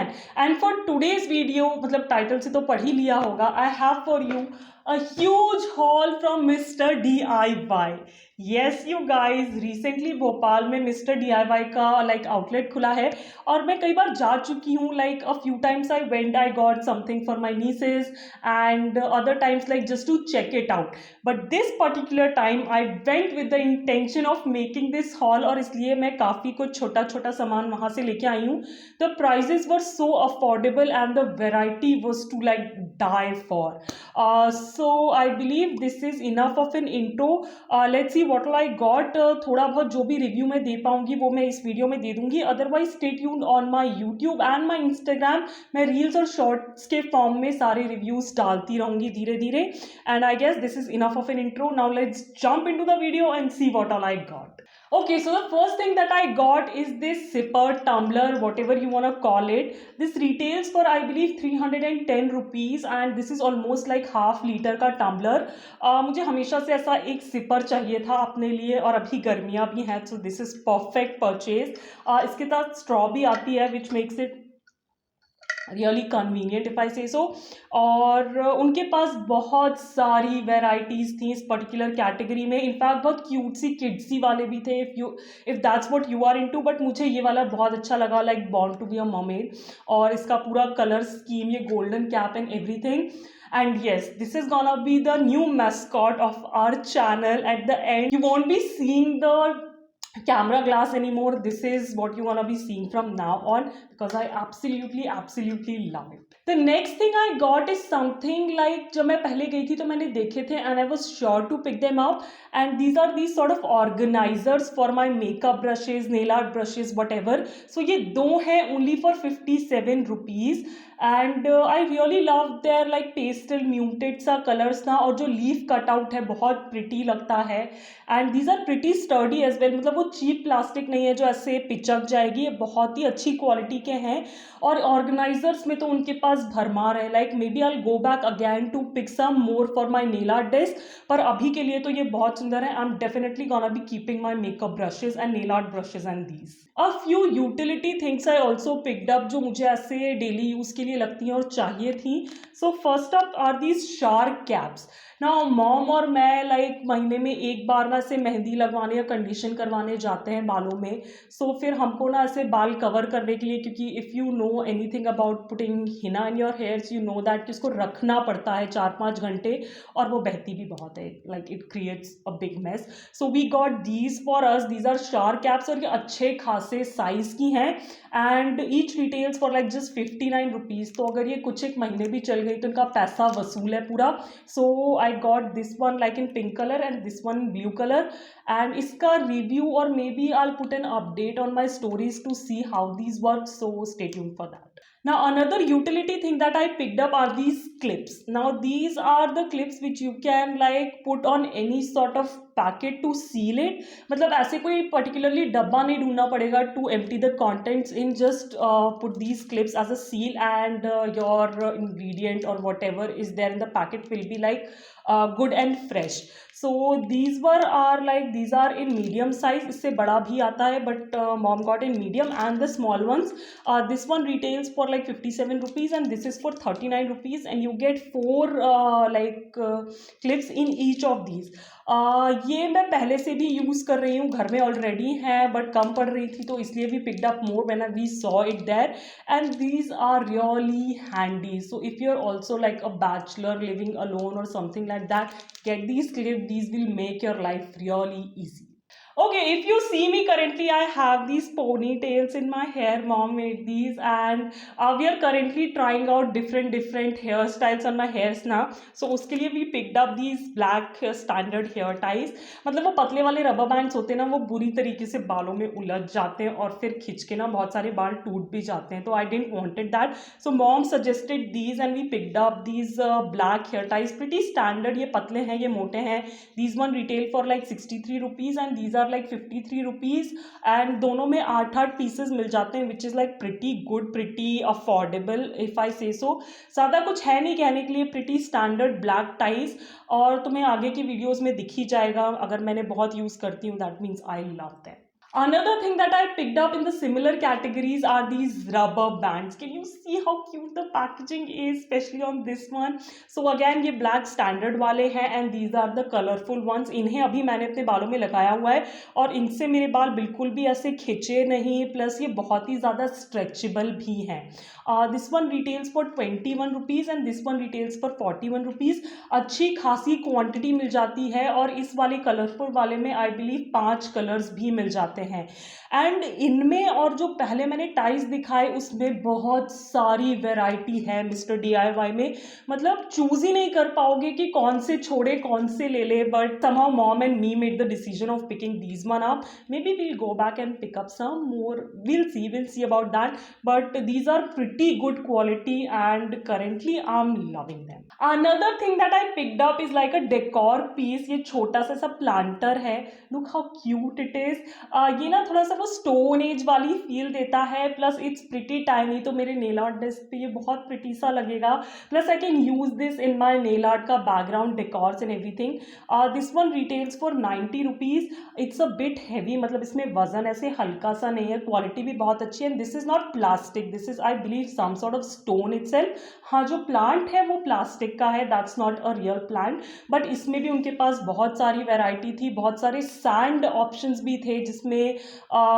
can. And for today's video, मतलब title से तो पढ़ ही लिया होगा, I have for you a huge haul from Mr. DIY. Yes you guys, recently Bhopal में Mr. DIY का like outlet खुला है और मैं कई बार जा चुकी हूँ. Like a few times I went, I got something for my nieces and other times like just to check it out. But this particular time I went with the intention of making this haul और इसलिए मैं काफ़ी कुछ छोटा छोटा सामान वहाँ से लेके आई हूँ. The prices were so affordable and the variety was to like die for. So I believe this is enough of an intro. Let's see what all I got. थोड़ा बहुत जो भी रिव्यू मैं दे पाऊंगी वो मैं इस वीडियो में दे दूंगी. Otherwise stay tuned on my YouTube and my Instagram. मैं रील्स और शॉर्ट्स के फॉर्म में सारे रिव्यूज डालती रहूंगी धीरे धीरे. And I guess this is enough of an intro. Now let's jump into the video and see what all I got. Okay, so the first thing that I got is this sipper tumbler, whatever you want to call it. This retails for I believe 310 rupees and this is almost like half liter का tumbler. मुझे हमेशा से ऐसा एक sipper चाहिए था अपने लिए और अभी गर्मियाँ भी हैं, so this is perfect purchase. इसके साथ straw भी आती है which makes it really convenient if I से सो. और उनके पास बहुत सारी वेराइटीज़ थी इस पर्टिकुलर कैटेगरी में. इनफैक्ट बहुत क्यूट सी किड्सी वाले भी थे if that's what you are into. But मुझे ये वाला बहुत अच्छा लगा, like born to be a mermaid. और इसका पूरा कलर स्कीम, ये golden cap and everything. And yes, this is gonna be the new mascot of our channel. At the end, you won't be seeing the camera glass anymore. This is what you're gonna be seeing from now on because I absolutely love it. The next thing I got is something like जब मैं पहले गई थी तो मैंने देखे थे and I was sure to pick them up. And these are these sort of organizers for my makeup brushes, nail art brushes, whatever. So ये दो हैं only for 57 rupees. And I really love their like pastel muted सा colours ना. और जो leaf cutout है बहुत pretty लगता है. And these are pretty sturdy as well. मतलब वो चीप प्लास्टिक नहीं है जो ऐसे पिचक जाएगी. ये बहुत ही अच्छी क्वालिटी के हैं. और ऑर्गेनाइजर्स में तो उनके पास भरमार है. Like maybe I go back again to pick some more for my nail art desk. पर अभी के लिए तो ये बहुत सुंदर है. I am definitely gonna be keeping my makeup brushes and nail art brushes and these. A few utility things I also picked up जो मुझे ऐसे डेली यूज के लिए लगती हैं और चाहिए थी. So first up are these shark caps. ना मॉम और मैं लाइक महीने में एक बार ना ऐसे मेहंदी लगवाने या कंडीशन करवाने जाते हैं बालों में. सो फिर हमको ना ऐसे बाल कवर करने के लिए, क्योंकि if you know anything about putting Hina in your hairs you know that कि उसको रखना पड़ता है 4-5 घंटे और वो बहती भी बहुत है. Like it creates a big mess. So we got these for us. These are shark caps और ये अच्छे खासे साइज़ की हैं. And each retails for like just 59 rupees. तो अगर ये कुछ एक महीने भी चल गई तो इनका पैसा वसूल है पूरा. So I got this one like in pink colour and this one blue colour. And इसका रिव्यू और maybe I put an update on my stories to see how these work. So stay tuned for that. Now another utility thing that I picked up are these clips. Now these are the clips which you can like put on any sort of packet to seal it. मतलब ऐसे कोई particularly डब्बा नहीं ढूंढना पड़ेगा to empty the contents in. Just put these clips as a seal and your ingredient or whatever is there in the packet will be like good and fresh. So these are in medium size. इससे बड़ा भी आता है but mom got in medium and the small ones. This one retails for like 57 rupees and this is for 39 rupees and you get 4 clips in each of these. ये मैं पहले से भी यूज़ कर रही हूँ, घर में ऑलरेडी है बट कम पड़ रही थी तो इसलिए भी picked up more when we saw it there. And these are really handy. So if you are also like a bachelor living alone और something like that, get these clips. These will make your life really easy. Okay, if you see me currently, I have these ponytails in my hair. Mom made these and we are currently trying out different hairstyles on my hairs now. So उसके लिए we picked up these black standard hair ties. मतलब वो पतले वाले rubber bands होते हैं ना, वो बुरी तरीके से बालों में उलझ जाते हैं और फिर खिंच के ना बहुत सारे बाल टूट भी जाते हैं. तो I didn't wanted that. So mom suggested these and we picked up these black hair ties. Pretty standard. ये पतले हैं, ये मोटे हैं. These one retail for like 63 rupees and these are like 53 rupees. And दोनों में 8-8 पीसेस मिल जाते हैं which is like pretty good, pretty affordable if I से सो. ज़्यादा कुछ है नहीं कहने के लिए. प्रिटी स्टैंडर्ड ब्लैक टाइज और तुम्हें आगे की वीडियोस में दिख ही जाएगा. अगर मैंने बहुत यूज़ करती हूँ that means I love that. Another thing that I picked up in the similar categories are these rubber bands. Can you see how cute the packaging is, especially on this one? So again ये black standard वाले हैं and these are the colorful ones. इन्हें अभी मैंने अपने बालों में लगाया हुआ है और इनसे मेरे बाल बिल्कुल भी ऐसे खिंचे नहीं, प्लस ये बहुत ही ज़्यादा स्ट्रेचेबल भी हैं. This one retails for 21 rupees and this one retails for 41 rupees. अच्छी खासी क्वांटिटी मिल जाती है और इस वाले कलरफुल वाले में आई बिलीव 5 कलर्स भी मिल जाते हैं. एंड इनमें और जो पहले मैंने टाइज दिखाए उसमें बहुत सारी वैरायटी है मिस्टर DIY में. मतलब चूज ही नहीं कर पाओगे कि कौन से छोड़े कौन से ले ले. But somehow mom and me made the decision of picking these one up. Maybe we'll go back and pick up some more. We'll see about that. But these are pretty good quality and currently I'm loving them. Another thing that I picked up is like a decor piece. ये छोटा सा planter है. Look how cute it is. ये ना थोड़ा सा वो stone age वाली फील देता है, प्लस इट्स प्रिटी टाइनी. तो मेरे नेल आर्ट डेस्क पे ये बहुत प्रिटी सा लगेगा. Plus I can use this in my nail art का background decors and everything. This one retails for 90 rupees. It's a bit heavy, मतलब इसमें वजन ऐसे हल्का सा नहीं है. क्वालिटी भी बहुत अच्छी है. And this is not plastic, this is I believe some sort of stone itself. हाँ, जो प्लांट है वो प्लास्टिक का है, that's not a real plant. But इसमें भी उनके पास बहुत सारी वेराइटी थी. बहुत सारे सैंड ऑप्शंस भी थे जिसमें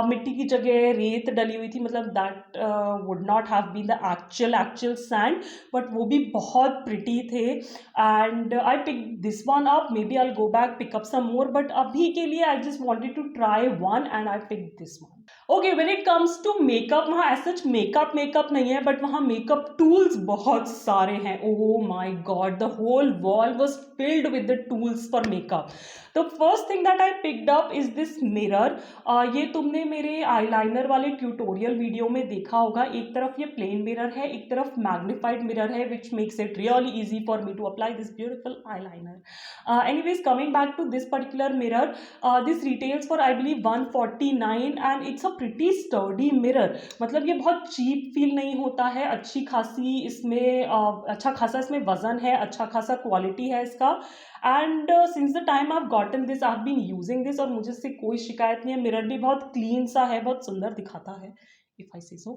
मिट्टी की जगह रेत डली हुई थी. मतलब that would not have been the actual sand, but वो भी बहुत प्रिटी थे. And I pick this one up. Maybe I go back pick up some more, but अभी के लिए I just wanted to try one and I pick this one. Okay, when it comes to makeup, वहाँ ऐसा makeup नहीं है, but वहाँ makeup tools बहुत सारे हैं. Oh my God, the whole wall was filled with the tools for makeup. The first thing that I picked up is this mirror. ये तुमने मेरे आईलाइनर वाले ट्यूटोरियल वीडियो में देखा होगा. एक तरफ ये प्लेन मिरर है, एक तरफ मैग्नीफाइड मिरर है, which makes it really easy for me to apply this beautiful eyeliner. Anyways, coming back to this particular mirror, this retails for I believe 149 and it's a pretty sturdy mirror. मतलब ये बहुत cheap feel नहीं होता है. अच्छी खासी इसमें अच्छा खासा इसमें वजन है, अच्छा खासा क्वालिटी है इसका. And since the time I have gotten this I have been using this, और मुझे इससे कोई शिकायत नहीं है. मिरर भी बहुत क्लीन सा है, बहुत सुंदर दिखाता है, if I say so.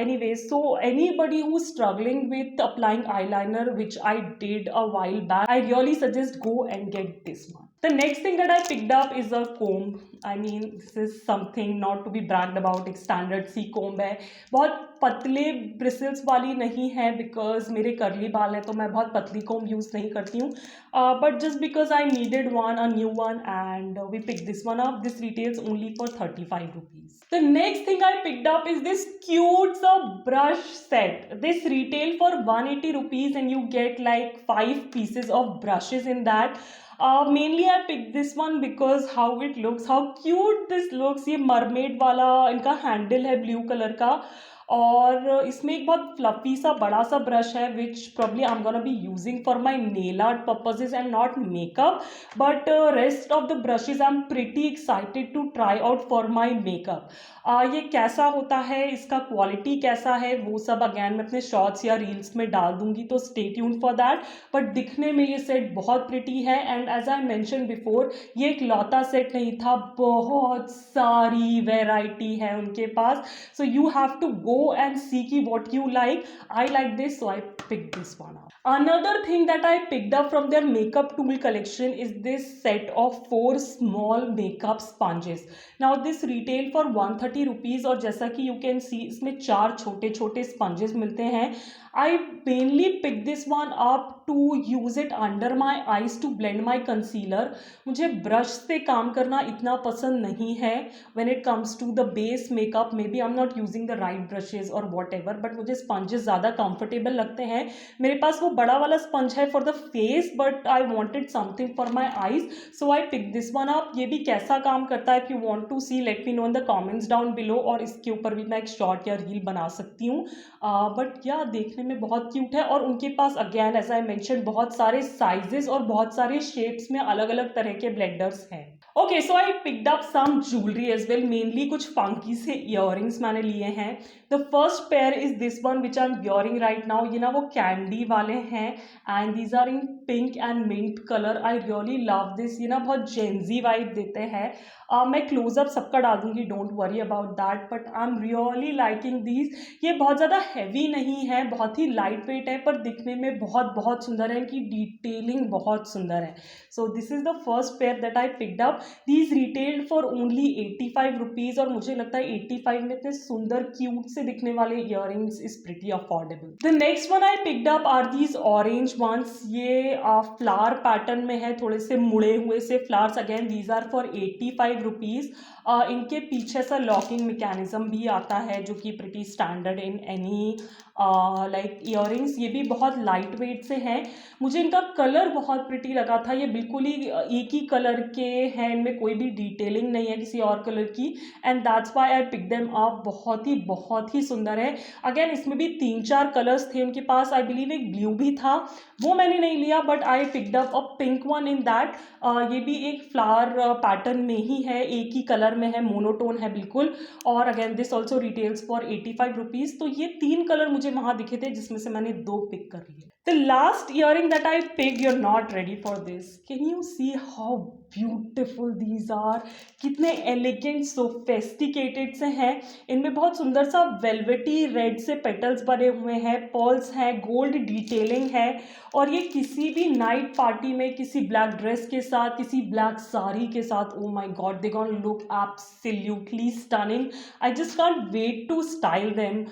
Anyways, so anybody who's struggling with applying eyeliner, which I did a while back, I really suggest go and get this one. The next thing that I picked up is a comb. I mean, this is something not to be bragged about. एक standard सी comb है, बहुत पतले bristles वाली नहीं है, because मेरे करली बाल है तो मैं बहुत पतली comb यूज़ नहीं करती हूँ. But just because I needed one, a new one, and we picked this one up. This retails only for 35 rupees. The next thing I picked up is this cute brush set. This retail for 180 rupees and you get like 5 pieces of brushes in that. Mainly I picked this one because how it looks, how cute this looks. ये mermaid वाला इनका handle है blue colour का, और इसमें एक बहुत fluffy सा बड़ा सा ब्रश है which probably I am gonna be using for my nail art purposes and not makeup. But rest of the brushes I am pretty excited to try out for my makeup. ये कैसा होता है, इसका quality कैसा है, वो सब again मैं अपने शॉर्ट्स या रील्स में डाल दूंगी, तो stay tuned for that. But दिखने में ये सेट बहुत प्रिटी है. And as I mention before, ये एक लौता सेट नहीं था, बहुत सारी वेराइटी है उनके पास. So you have to go and see what you like. I like this, so I picked this one up. Another thing that I picked up from their makeup tool collection is this set of 4 small makeup sponges. Now this retail for 130 rupees, और जैसा कि you can see इसमें 4 छोटे छोटे sponges मिलते हैं. I mainly picked this one up to use it under my eyes to blend my concealer. मुझे brush से काम करना इतना पसंद नहीं है when it comes to the base makeup. Maybe I'm not using the right brushes or whatever, but मुझे sponges ज़्यादा comfortable लगते हैं. मेरे पास वो बड़ा वाला sponge है for the face, but I wanted something for my eyes, so I picked this one up. ये भी कैसा काम करता है, if you want to see, let me know in the comments down below, और इसके ऊपर भी मैं एक शॉर्ट या रील बना सकती हूँ. बट या देखने में बहुत क्यूट है. और उनके पास अगेन एज आई मेंशन बहुत सारे साइजेस और बहुत सारे शेप्स में अलग अलग तरह के ब्लेंडर्स हैं. Okay, so I picked up some jewellery as well, mainly कुछ फंकी से इयररिंग्स मैंने लिए हैं. The first pair is this one which I am wearing right now. ये ना वो कैंडी वाले हैं and these are in pink and mint colour. I really love this. ये ना बहुत जेंजी वाइब देते हैं. मैं क्लोजअप सबका डाल दूंगी, don't worry about that, but I am really liking these. ये बहुत ज़्यादा हैवी नहीं है, बहुत ही लाइट वेट है, पर दिखने में बहुत बहुत सुंदर है. इनकी डिटेलिंग बहुत सुंदर है. So this is the first pair that I picked up. These retailed for only 85 rupees, और मुझे लगता है 85 में इतने सुंदर क्यूट से दिखने वाले earrings is pretty affordable. The next one I picked up are these orange ones. ये फ्लावर पैटर्न में है, थोड़े से मुड़े हुए से flowers. Again these are for 85 rupees. इनके पीछे सा लॉकिंग मैकेनिज्म भी आता है जो कि pretty standard in any like earrings. ये भी बहुत लाइट वेट से हैं. मुझे इनका कलर बहुत प्रिटी लगा था. ये बिल्कुल ही एक ही कलर के हैं, इनमें कोई भी डिटेलिंग नहीं है किसी और कलर की, and that's why I pick them up. बहुत ही सुंदर है. अगेन इसमें भी 3-4 कलर्स थे उनके पास. आई बिलीव एक ब्लू भी था, वो मैंने नहीं लिया, but I picked up a pink one in that. ये भी एक फ्लावर पैटर्न में ही है, एक ही कलर में है, मोनोटोन है बिल्कुल. और again this also retails for 85 rupees. तो ये 3 कलर मुझे वहां दिखे थे, जिसमें से मैंने 2 पिक कर लिए. The last earring that I pick, you are not ready for this. Can you see how beautiful these are. कितने एलिगेंट सोफेस्टिकेटेड से हैं. इनमें बहुत सुंदर सा वेलवेटी रेड से पेटल्स बने हुए हैं, पर्ल्स हैं, गोल्ड डिटेलिंग है. और ये किसी भी नाइट पार्टी में, किसी ब्लैक ड्रेस के साथ, किसी ब्लैक साड़ी के साथ, oh my god, they gonna look absolutely stunning. I just can't wait to style them.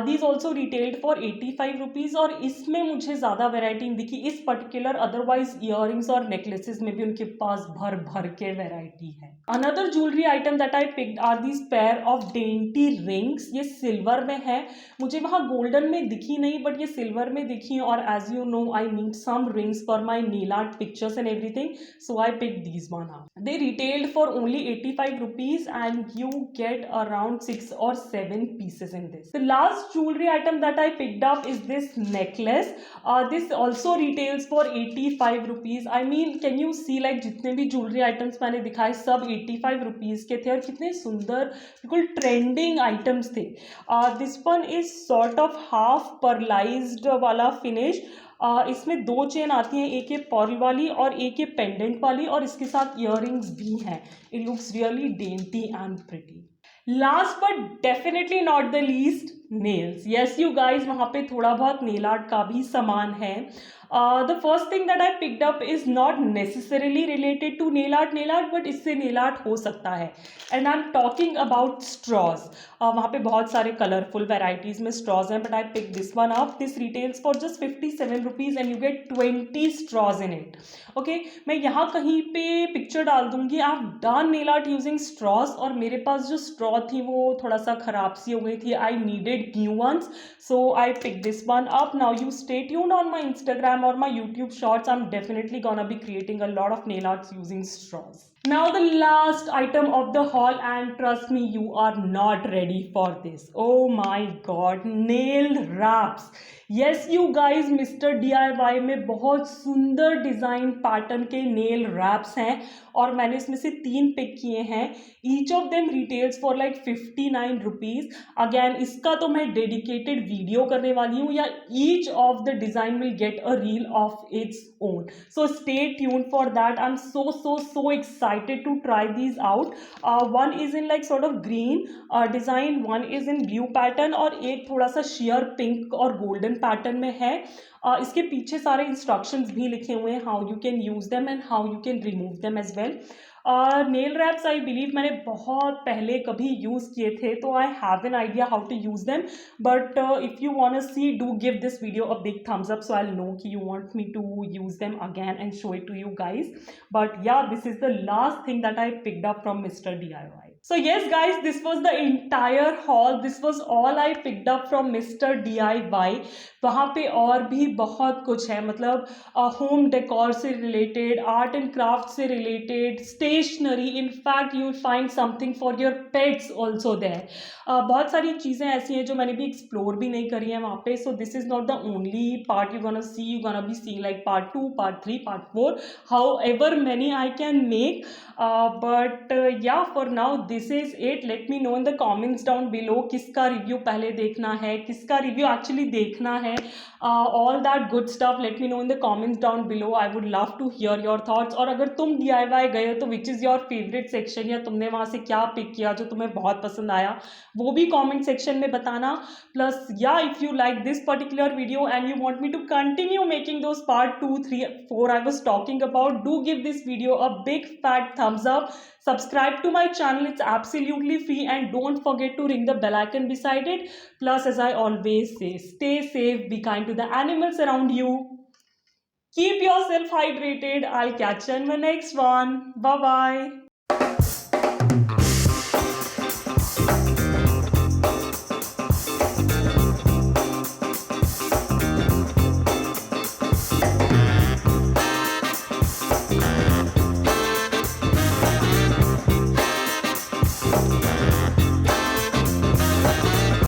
These also retailed for 85 rupees. और इसमें मुझे ज़्यादा वेराइटी दिखी इस पर्टिकुलर. अदरवाइज इयररिंग्स और नेकलेसेस में भी उनके पास भर भर के वेराइटी है. Another jewellery item that I picked are these pair of dainty rings. ये सिल्वर में है. मुझे वहाँ गोल्डन में दिखी नहीं, बट ये सिल्वर में दिखी. और as you know I need some rings for my nail art pictures and everything, so I pick these one up. They retailed for only 85 rupees and you get around 6 or 7 pieces in this. The last jewelry item that I picked up is this necklace. This also retails for 85 rupees. I mean, can you see like जितने भी jewelry items मैंने दिखाए सब 85 rupees के थे, और कितने सुंदर बिल्कुल ट्रेंडिंग आइटम्स थे. This one is sort of half pearlized वाला फिनिश. इसमें 2 चेन आती हैं, एक है पर्ल वाली और एक है पेंडेंट वाली, और इसके साथ इयररिंग्स भी हैं. It looks really dainty and pretty. Last but definitely not the least, nails. Yes you guys, वहाँ पे थोड़ा बहुत नेल आर्ट का भी सामान है. The first thing that I picked up is not necessarily related to nail art, but इससे nail art हो सकता है. And I am talking about straws. वहाँ पे बहुत सारे कलरफुल वेराइटीज में स्ट्रॉज हैं, but I pick this one up. This retails for just 57 rupees and you get 20 straws in it. Okay, मैं यहाँ कहीं पे पिक्चर डाल दूंगी. I have done nail art using straws, और मेरे पास जो स्ट्रॉ थी वो थोड़ा सा खराब सी हो गई थी. I needed new ones, so I pick this one up. Now you stay tuned on my Instagram or my YouTube shorts. I'm definitely gonna be creating a lot of nail arts using straws. Now the last item of the haul, and trust me, you are not ready for this. Oh my god, nail wraps. Yes you guys, Mr. DIY में बहुत सुंदर design pattern के nail raps हैं, और मैंने इसमें से 3 pick किए हैं. Each of them retails for like 59 rupees. Again इसका तो मैं डेडिकेटेड वीडियो करने वाली हूँ, या each of the design will get a reel of its own. So stay tuned for that. I'm so excited to try these out. One is in like sort of green design, one is in blue pattern, और एक थोड़ा सा sheer pink और golden pattern में है. इसके पीछे सारे इंस्ट्रक्शंस भी लिखे हुए हैं, how you can use them and how you can remove them as well. Nail wraps I believe मैंने बहुत पहले कभी यूज़ किए थे, तो I have an idea how to use them. But if you want to see, do give this video a big thumbs up, so I know कि you want me to use them again and show it to you guys. But या, this is the last thing that I picked up from Mr. DIY. So yes guys, this was the entire haul. This was all I picked up from Mr. DIY. वहाँ पे और भी बहुत कुछ है, मतलब home decor से related, art and craft से related, stationery, in fact you find something for your pets also there. बहुत सारी चीज़ें ऐसी हैं जो मैंने भी एक्सप्लोर भी नहीं करी हैं वहाँ पे. So this is not the only part you gonna see. You gonna be seeing like part 2, part 3, part 4, how ever many I can make. But yeah, for now this is it. Let me know in the comments down below किसका review पहले देखना है, किसका review actually देखना है, all that good stuff. Let me know in the comments down below. I would love to hear your thoughts. और अगर तुम DIY गए हो तो which is your favorite section, या तुमने वहाँ से क्या पिक किया जो तुम्हें बहुत पसंद आया, वो भी comment section में बताना. Plus yeah, if you like this particular video and you want me to continue making those part 2, 3, 4 I was talking about, do give this video a big fat thumbs up. Subscribe to my channel, it's absolutely free, and don't forget to ring the bell icon beside it. Plus, as I always say, stay safe, be kind to the animals around you, keep yourself hydrated. I'll catch you in my next one. Bye bye.